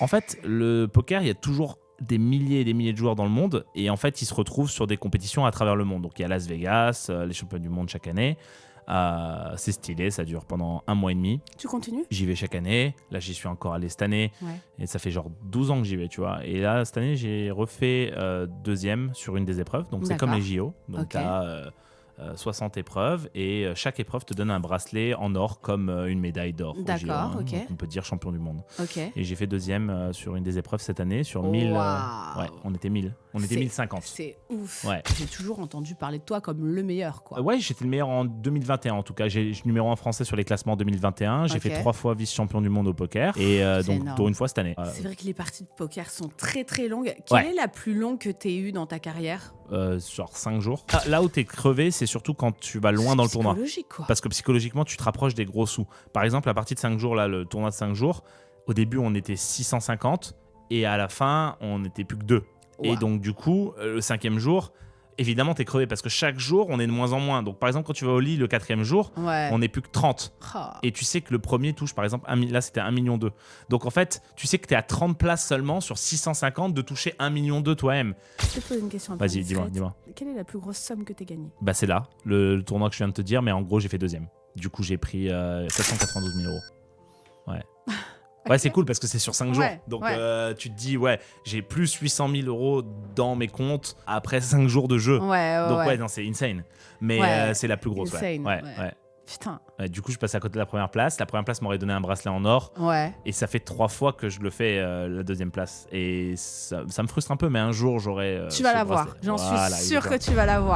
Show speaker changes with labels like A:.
A: En fait, le poker, il y a toujours des milliers et des milliers de joueurs dans le monde et en fait, ils se retrouvent sur des compétitions à travers le monde. Donc, il y a Las Vegas, les championnats du monde chaque année. C'est stylé, ça dure pendant 1 mois et demi.
B: Tu continues?
A: J'y vais chaque année. Là, j'y suis encore allé cette année.
B: Ouais.
A: Et ça fait genre 12 ans que j'y vais, tu vois. Et là, cette année, j'ai refait deuxième sur une des épreuves. Donc, c'est comme
B: D'accord.
A: les JO. Donc,
B: Ok.
A: tu as 60 épreuves et chaque épreuve te donne un bracelet en or comme une médaille d'or. aux JO,
B: D'accord, ok.
A: Donc, on peut dire champion du monde.
B: Ok.
A: Et j'ai fait deuxième sur une des épreuves cette année, sur 1000.
B: Waouh.
A: Ouais, on était 1000. On était
B: C'est-
A: 1050.
B: C'est ouf.
A: Ouais.
B: J'ai toujours entendu parler de toi comme le meilleur, quoi.
A: Ouais, j'étais le meilleur en 2021 en tout cas. Je suis numéro 1 français sur les classements en 2021. J'ai
B: Ok.
A: fait 3 fois vice-champion du monde au poker. Et
B: C'est
A: donc,
B: énorme.
A: dont une fois cette année.
B: C'est vrai que les parties de poker sont très très longues. Quelle
A: Ouais.
B: est la plus longue que tu aies eue dans ta carrière?
A: Genre 5 jours. Là où t'es crevé, c'est surtout quand tu vas loin dans le tournoi.
B: Psychologique, quoi.
A: Parce que psychologiquement, tu te rapproches des gros sous. Par exemple, la partie de 5 jours, là, le tournoi de 5 jours, au début, on était 650 et à la fin, on n'était plus que 2. Et
B: Wow.
A: donc, du coup, le 5e jour, évidemment, t'es crevé parce que chaque jour, on est de moins en moins. Donc, par exemple, quand tu vas au lit le 4e jour,
B: Ouais.
A: on n'est plus que 30.
B: Ah.
A: Et tu sais que le premier touche, par exemple, là, c'était 1,2 million. Donc, en fait, tu sais que t'es à 30 places seulement sur 650 de toucher 1,2 million toi-même.
B: Je te pose une question un peu
A: Vas-y,
B: indiscrète.
A: dis-moi.
B: Quelle est la plus grosse somme que tu as gagnée?
A: Bah, c'est là, le tournoi que je viens de te dire, mais en gros, j'ai fait deuxième. Du coup, j'ai pris 792 000 euros. Ouais. Ouais, c'est cool parce que c'est sur 5 jours.
B: Ouais,
A: Donc,
B: ouais.
A: tu te dis, ouais, j'ai plus 800 000 euros dans mes comptes après 5 jours de jeu.
B: Ouais,
A: Donc, ouais, non, c'est insane. Mais
B: Ouais.
A: c'est la plus grosse, ouais.
B: Insane,
A: Ouais,
B: ouais.
A: ouais.
B: Putain.
A: Ouais, du coup, je passe à côté de la première place. La première place m'aurait donné un bracelet en or.
B: Ouais.
A: Et ça fait 3 fois que je le fais, la deuxième place. Et ça me frustre un peu, mais un jour, j'aurai.
B: Tu vas
A: ce
B: l'avoir.
A: bracelet.
B: J'en
A: Voilà,
B: suis sûre que
A: exactement.
B: tu vas l'avoir.